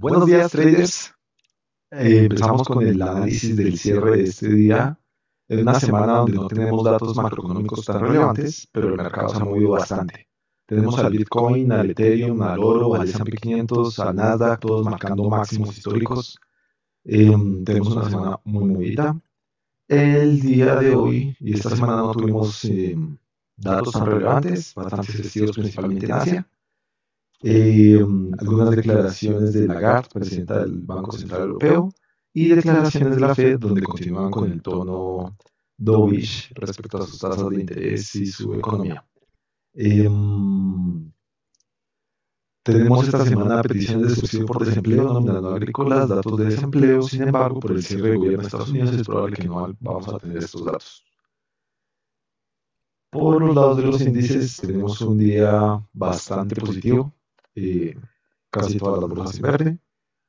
Buenos días, traders. Empezamos con el análisis del cierre de este día. En una semana donde no tenemos datos macroeconómicos tan relevantes, pero el mercado se ha movido bastante. Tenemos al Bitcoin, al Ethereum, al oro, al S&P 500, al Nasdaq, todos marcando máximos históricos. Tenemos una semana muy movidita. El día de hoy y esta semana no tuvimos datos tan relevantes, bastantes festivos principalmente en Asia. Algunas declaraciones de Lagarde, presidenta del Banco Central Europeo, y declaraciones de la Fed, donde continúan con el tono dovish respecto a sus tasas de interés y su economía. Tenemos esta semana peticiones de subsidio por desempleo, nóminas no agrícolas, datos de desempleo. Sin embargo, por el cierre de gobierno de Estados Unidos es probable que no vamos a tener estos datos. Por los lados de los índices tenemos un día bastante positivo. Casi todas las bolsas en verde.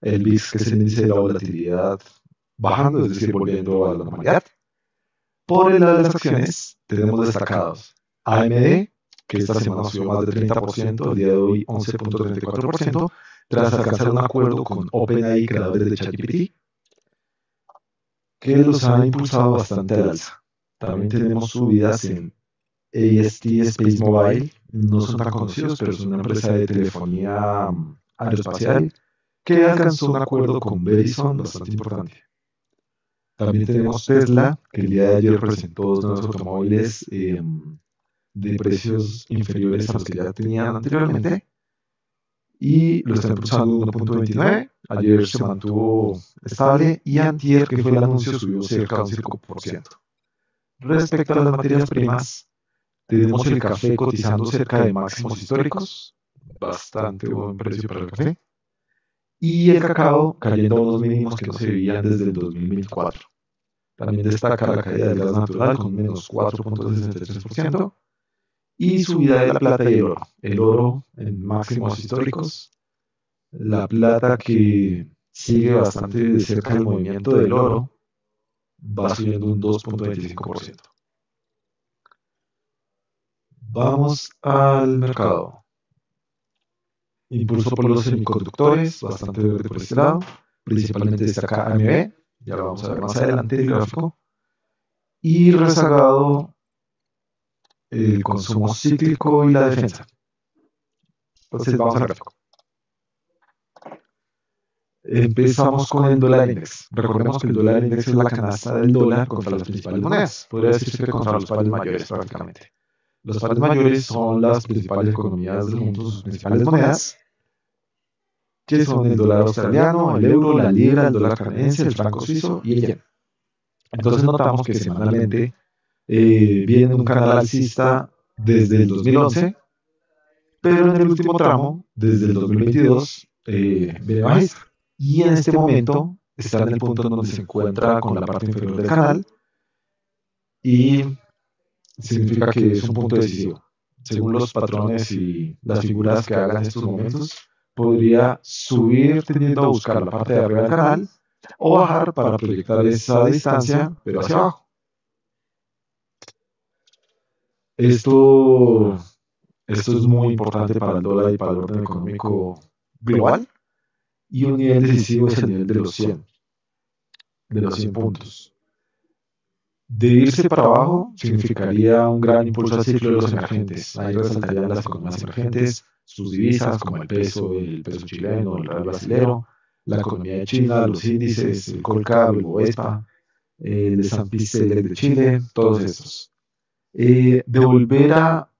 El VIX, que es el índice de la volatilidad, bajando, es decir, volviendo a la normalidad. Por el lado de las acciones, tenemos destacados AMD, que esta semana subió más de 30%, el día de hoy 11.34%, tras alcanzar un acuerdo con OpenAI, creadores de ChatGPT, que los ha impulsado bastante al alza. También tenemos subidas en AST Space Mobile, no son tan conocidos, pero es una empresa de telefonía aeroespacial que alcanzó un acuerdo con Verizon bastante importante. También tenemos Tesla, que el día de ayer presentó dos nuevos automóviles de precios inferiores a los que ya tenían anteriormente y lo están impulsando 1.29. Ayer se mantuvo estable y antier, que fue el anuncio, subió cerca de un 5%. Respecto a las materias primas, tenemos el café cotizando cerca de máximos históricos, bastante buen precio para el café, y el cacao cayendo a unos mínimos que no se veían desde el 2024. También destaca la caída del gas natural con menos 4.63% y subida de la plata y el oro en máximos históricos. La plata, que sigue bastante de cerca el movimiento del oro, va subiendo un 2.25%. Vamos al mercado. Impulso por los semiconductores, bastante verde por este lado. Principalmente destaca AMD, ya lo vamos a ver más adelante el gráfico. Y rezagado el consumo cíclico y la defensa. Entonces vamos al gráfico. Empezamos con el dólar index. Recordemos que el dólar index es la canasta del dólar contra las principales monedas. Podría decirse que contra los pares mayores prácticamente. Los pares mayores son las principales economías del mundo, sus principales monedas, que son el dólar australiano, el euro, la libra, el dólar canadiense, el franco suizo y el yen. Entonces notamos que semanalmente viene un canal alcista desde el 2011, pero en el último tramo, desde el 2022, viene bajista. Y en este momento está en el punto en donde se encuentra con la parte inferior del canal y significa que es un punto decisivo. Según los patrones y las figuras que hagan en estos momentos, podría subir tendiendo a buscar la parte de arriba del canal o bajar para proyectar esa distancia, pero hacia abajo. Esto es muy importante para el dólar y para el orden económico global. Y un nivel decisivo es el nivel de los 100 puntos. De irse para abajo significaría un gran impulso al ciclo de los emergentes. Ahí resaltarían las economías emergentes, sus divisas como el peso chileno, el real brasilero, la economía de China, los índices, el Colcap, el Bovespa, el S&P Select de Chile, todos estos. De volver a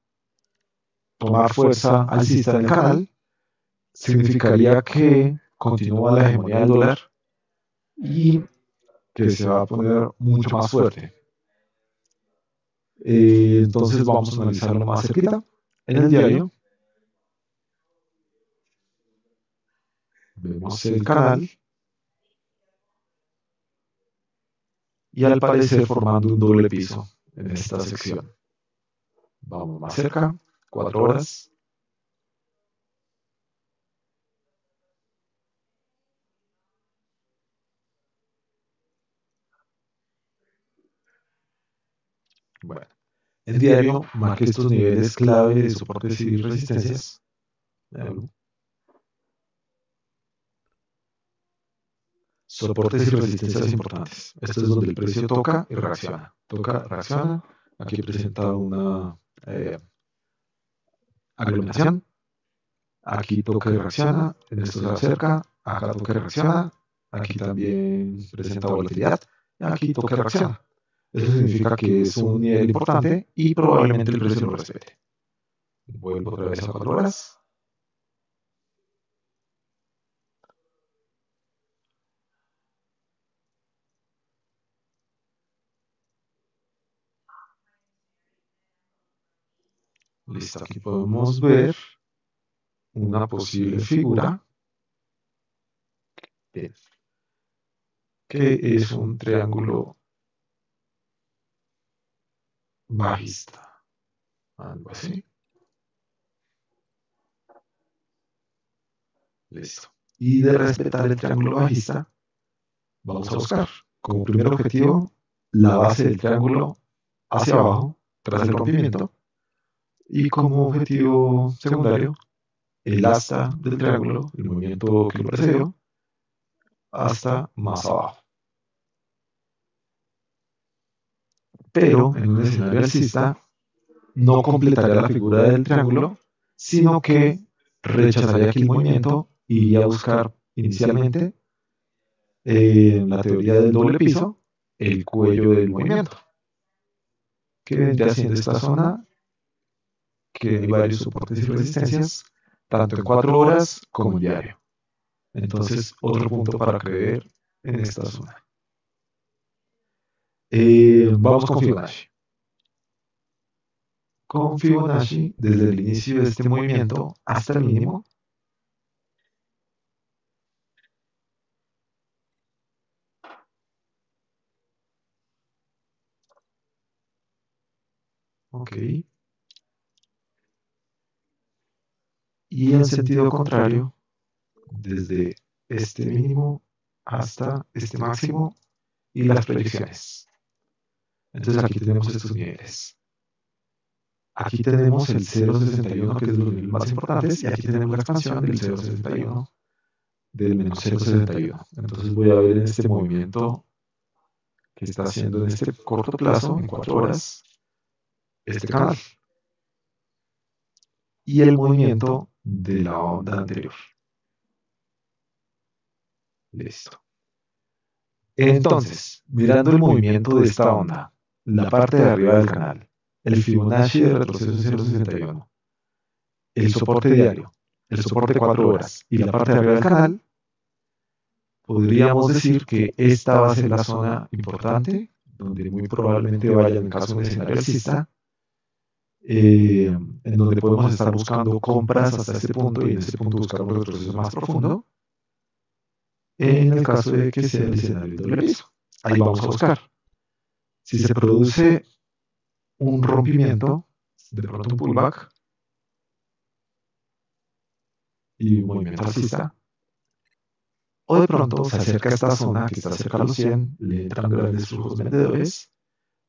tomar fuerza alcista en el canal, significaría que continúa la hegemonía del dólar y que se va a poner mucho más fuerte. Entonces vamos a analizarlo más cerquita. En el diario vemos el canal y al parecer formando un doble piso en esta sección. Vamos más cerca, 4 horas. Bueno, el diario marca estos niveles clave de soportes y resistencias. soportes y resistencias importantes. Esto es donde el precio toca y reacciona. Toca, reacciona. Aquí presenta una aglomeración. Aquí toca y reacciona. En esto se acerca. Acá toca y reacciona. Aquí también presenta volatilidad. Y aquí toca y reacciona. Eso significa que es un nivel importante y probablemente el precio lo respete. Vuelvo otra vez a 4 horas. Listo, aquí podemos ver una posible figura. Bien, que es un triángulo bajista, algo así. Listo. Y de respetar el triángulo bajista, vamos a buscar como primer objetivo la base del triángulo hacia abajo tras el rompimiento y como objetivo secundario el asta del triángulo, el movimiento que lo precedió, hasta más abajo. Pero en un escenario alcista no completaría la figura del triángulo, sino que rechazaría aquí el movimiento y iría a buscar inicialmente en la teoría del doble piso el cuello del movimiento, que vendría siendo esta zona que hay varios soportes y resistencias, tanto en 4 horas como en diario. Entonces, otro punto para creer en esta zona. Vamos con Fibonacci. Con Fibonacci, desde el inicio de este movimiento hasta el mínimo, ok, y en sentido contrario, desde este mínimo hasta este máximo y las proyecciones. Entonces aquí tenemos estos niveles. Aquí tenemos el 0,61, que es los niveles más importantes, y aquí tenemos la expansión del 0,61, del menos 0,61. Entonces voy a ver en este movimiento que está haciendo en este corto plazo, en 4 horas, este canal. Y el movimiento de la onda anterior. Listo. Entonces, mirando el movimiento de esta onda, la parte de arriba del canal, el Fibonacci de retroceso 0,61, el soporte diario, el soporte 4 horas y la parte de arriba del canal, podríamos decir que esta va a ser la zona importante, donde muy probablemente vaya en caso de un escenario alcista, en donde podemos estar buscando compras hasta este punto y en este punto buscar un retroceso más profundo, en el caso de que sea el escenario del doble piso. Ahí vamos a buscar. Si se produce un rompimiento, de pronto un pullback y un movimiento alcista, o de pronto se acerca a esta zona que está cerca a los 100, le entran grandes flujos vendedores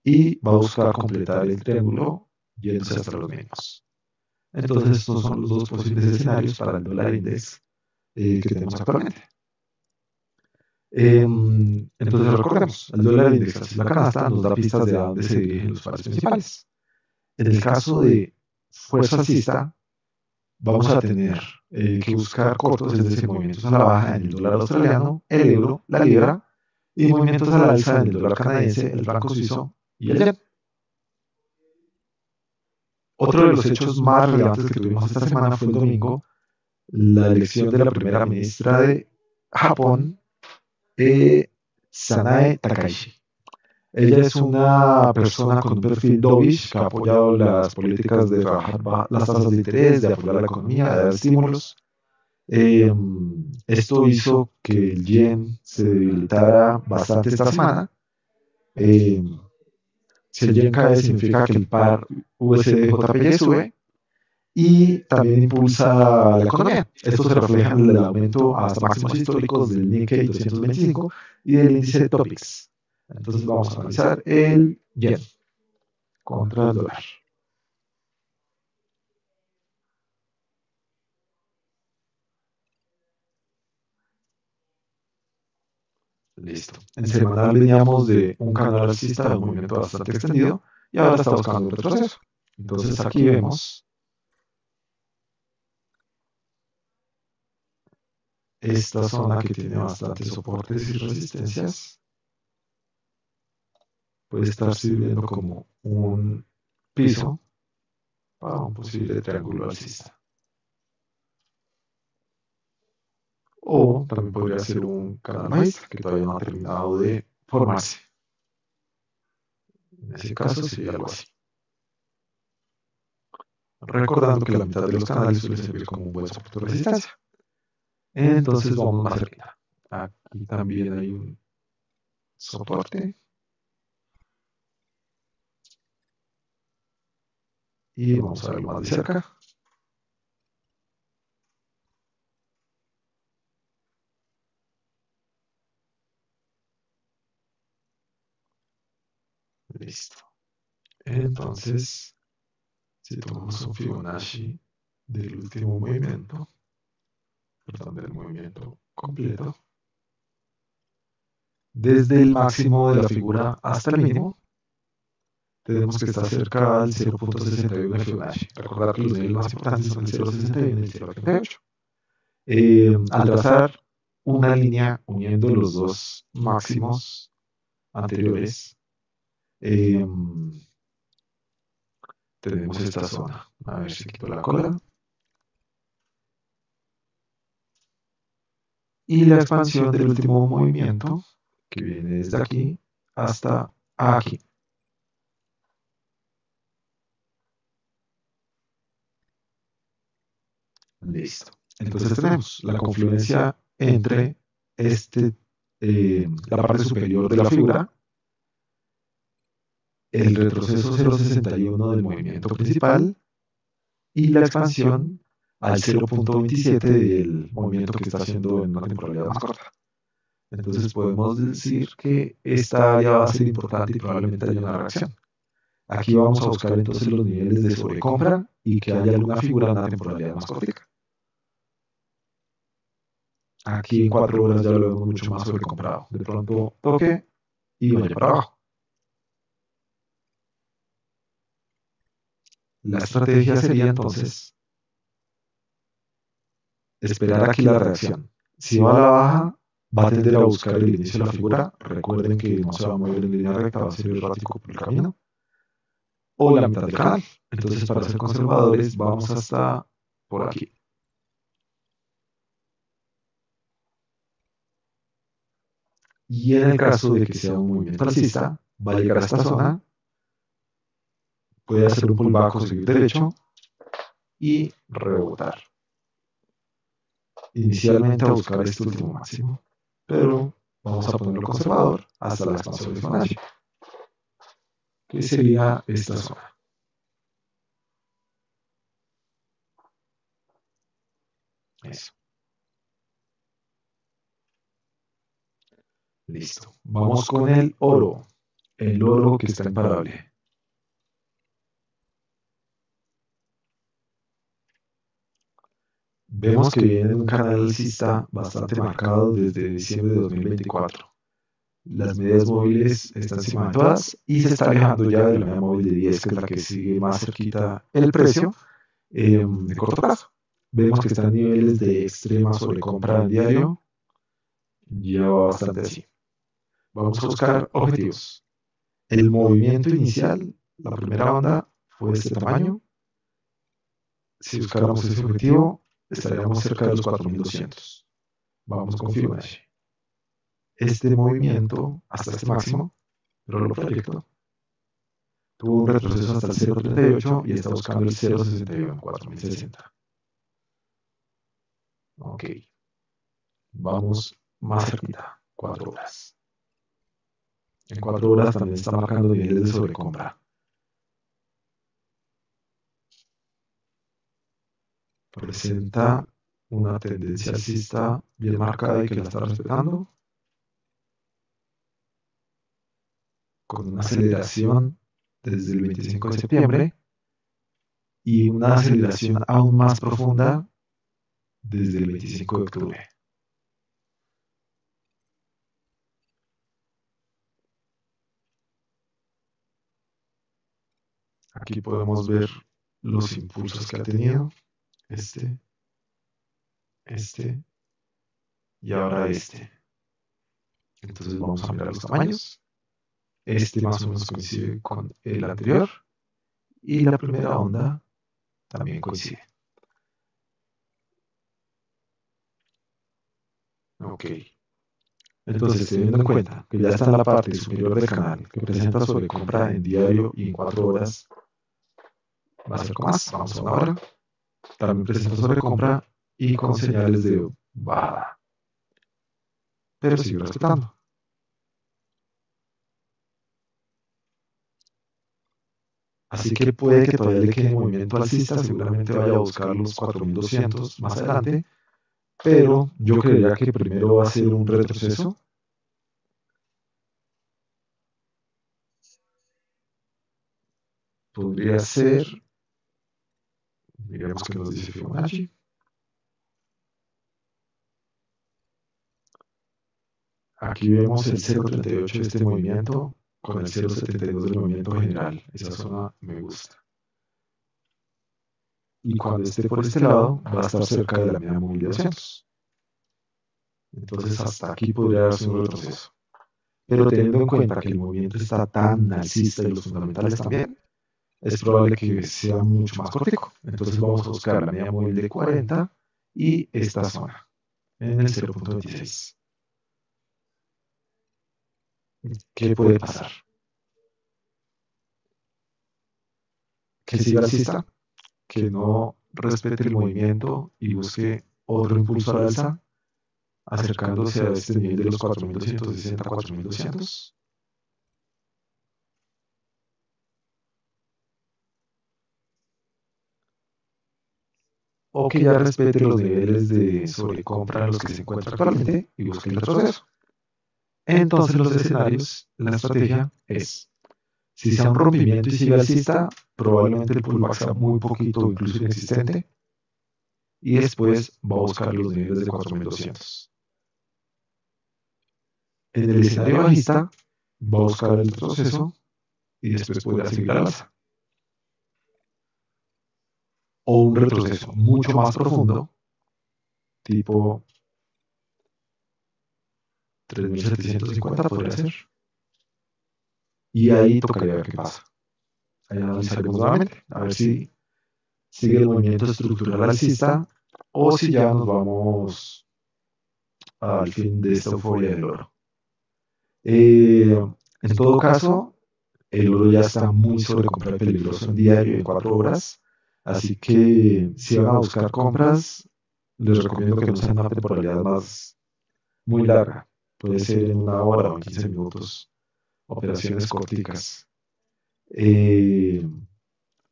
y va a buscar completar el triángulo yéndose hasta los mínimos. Entonces estos son los dos posibles escenarios para el dólar index que tenemos actualmente. Entonces recordemos, el dólar index hacia la canasta nos da pistas de a dónde se dirigen los pares principales. En el caso de fuerza alcista, vamos a tener que buscar cortos, es decir, movimientos a la baja en el dólar australiano, el euro, la libra, y movimientos a la alza en el dólar canadiense, el franco suizo y el yen. Otro de los hechos más relevantes que tuvimos esta semana fue el domingo, la elección de la primera ministra de Japón, Sanae Takaichi. Ella es una persona con un perfil dovish que ha apoyado las políticas de rebajar las tasas de interés, de apoyar la economía, de dar estímulos. Esto hizo que el yen se debilitara bastante esta semana. Eh, si el yen cae, significa que el par USD-JPY sube y también impulsa la economía. Esto se refleja en el aumento hasta máximos históricos del Nikkei 225 y del índice Topix. Entonces vamos a analizar el yen contra el dólar. Listo. En semanal veníamos de un canal alcista de un movimiento bastante extendido y ahora está buscando un retroceso. Entonces aquí vemos esta zona que tiene bastantes soportes y resistencias. Puede estar sirviendo como un piso para un posible triángulo alcista. O también podría ser un canal bajista que todavía no ha terminado de formarse. En ese caso sería algo así. Recordando que la mitad de los canales suele servir como un buen soporte de resistencia. Entonces vamos más cerca. Aquí también hay un soporte. Y vamos a verlo más de cerca. Listo. Entonces, si tomamos un Fibonacci del último movimiento, perdón, del movimiento completo, desde el máximo de la figura hasta el mínimo, tenemos que estar cerca al 0.61 de Fibonacci. Recordar que los niveles más importantes son el 0.61 y el 0.38. Al trazar una línea uniendo los dos máximos anteriores, eh, tenemos esta zona. A ver si quito la cola. Y la expansión del último movimiento, que viene desde aquí hasta aquí. Listo. Entonces tenemos la confluencia entre la parte superior de la figura, el retroceso 0.61 del movimiento principal y la expansión al 0.27 del movimiento que está haciendo en una temporalidad más corta. Entonces podemos decir que esta área va a ser importante y probablemente haya una reacción. Aquí vamos a buscar entonces los niveles de sobrecompra y que haya alguna figura en una temporalidad más cortica. Aquí en 4 horas ya lo vemos mucho más sobrecomprado. De pronto toque y vaya para abajo. La estrategia sería entonces esperar aquí la reacción. Si va a la baja, va a tender a buscar el inicio de la figura. Recuerden que no se va a mover en línea recta, va a ser errático por el camino. O la mitad del canal. Entonces, para ser conservadores, vamos hasta por aquí. Y en el caso de que sea un movimiento alcista, va a llegar a esta zona, puede hacer un pullback o seguir derecho y rebotar. Inicialmente a buscar este último máximo, pero vamos a ponerlo conservador hasta la expansión de Fibonacci, que sería esta zona. Eso. Listo. Vamos con el oro. El oro que está imparable. Vemos que viene un canal alcista bastante marcado desde diciembre de 2024. Las medias móviles están encima de todas y se está alejando ya de la media móvil de 10, que es la que sigue más cerquita el precio de corto plazo. Vemos que están niveles de extrema sobrecompra en diario, ya va bastante así. Vamos a buscar objetivos. El movimiento inicial, la primera banda, fue de este tamaño. Si buscáramos ese objetivo, estaríamos cerca de los 4.200. Vamos con Fibonacci. Este movimiento hasta este máximo, pero lo proyecto, tuvo un retroceso hasta el 0.38 y está buscando el 0.61, 4.060. Ok. Vamos más cerquita, 4 horas. En 4 horas también está marcando niveles de sobrecompra. Presenta una tendencia alcista bien marcada y que la está respetando, con una aceleración desde el 25 de septiembre y una aceleración aún más profunda desde el 25 de octubre. Aquí podemos ver los impulsos que ha tenido. Este, este y ahora este. Entonces vamos a mirar los tamaños. Este más o menos coincide con el anterior. Y la primera onda también coincide. Ok. Entonces, teniendo en cuenta que ya está en la parte superior del canal que presenta sobrecompra en diario y en 4 horas, va a ser con más. Vamos a una hora. También presenta sobrecompra y con señales de bajada. Pero sigue respetando. Así que puede que todavía le quede movimiento alcista, seguramente vaya a buscar los 4200 más adelante, pero yo creería que primero va a ser un retroceso. Podría ser, miremos qué nos dice Fibonacci. Aquí vemos el 0.38 de este movimiento con el 0.72 del movimiento general. Esa zona me gusta. Y cuando esté por este lado, va a estar cerca de la media móvil de 200. Entonces hasta aquí podría darse un retroceso. Pero teniendo en cuenta que el movimiento está tan alcista y los fundamentales también, es probable que sea mucho más cortico. Entonces vamos a buscar la media móvil de 40 y esta zona en el 0.26. ¿Qué puede pasar? Que siga alcista, que no respete el movimiento y busque otro impulso al alza, acercándose a este nivel de los 4260, 4200. O que ya respete los niveles de sobrecompra en los que se encuentra actualmente y busque el retroceso. Entonces los escenarios, la estrategia es, si sea un rompimiento y sigue alcista, probablemente el pullback sea muy poquito o incluso inexistente, y después va a buscar los niveles de 4200. En el escenario bajista, va a buscar el retroceso y después podrá seguir al alza. O un retroceso mucho más profundo, tipo 3750 podría ser. Y ahí tocaría ver qué pasa. Ahí analizaremos nuevamente, a ver si sigue el movimiento estructural alcista o si ya nos vamos al fin de esta euforia del oro. En todo caso, el oro ya está muy sobrecomprado y peligroso en diario y en 4 horas. Así que si van a buscar compras, les recomiendo que no sea una temporalidad más muy larga. Puede ser en una hora o en 15 minutos. Operaciones corticas.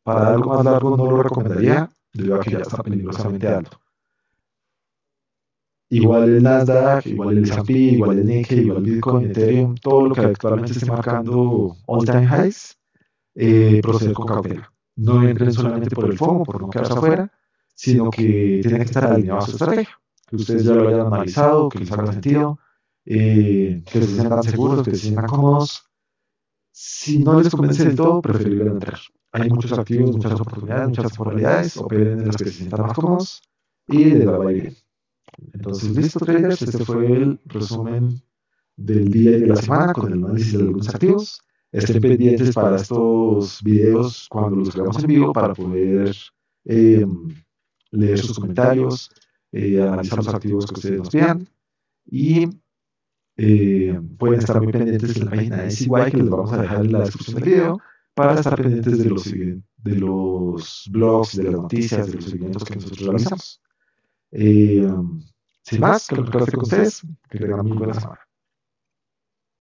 Para algo más largo no lo recomendaría, debido a que ya está peligrosamente alto. Igual el Nasdaq, igual el S&P, igual el Nikkei, igual el Bitcoin, Ethereum, todo lo que actualmente esté marcando all-time highs, proceder con cautela. No entren solamente por el FOMO, por no quedarse afuera, sino que tienen que estar alineados a su estrategia. Que ustedes ya lo hayan analizado, que les haga sentido, que se sientan seguros, que se sientan cómodos. Si no les convence del todo, preferible no entrar. Hay muchos activos, muchas oportunidades, muchas temporalidades, operen en las que se sientan más cómodos y les va a ir bien. Entonces, listo, traders, este fue el resumen del día y de la semana con el análisis de algunos activos. Estén pendientes para estos videos cuando los hagamos en vivo para poder leer sus comentarios, analizar los activos que ustedes nos pidan y pueden estar muy pendientes en la página de SYY que les vamos a dejar en la descripción del video para estar pendientes de los blogs, de las noticias, de los seguimientos que nosotros realizamos. Sin más, que lo que con ustedes, que tengan muy buena semana.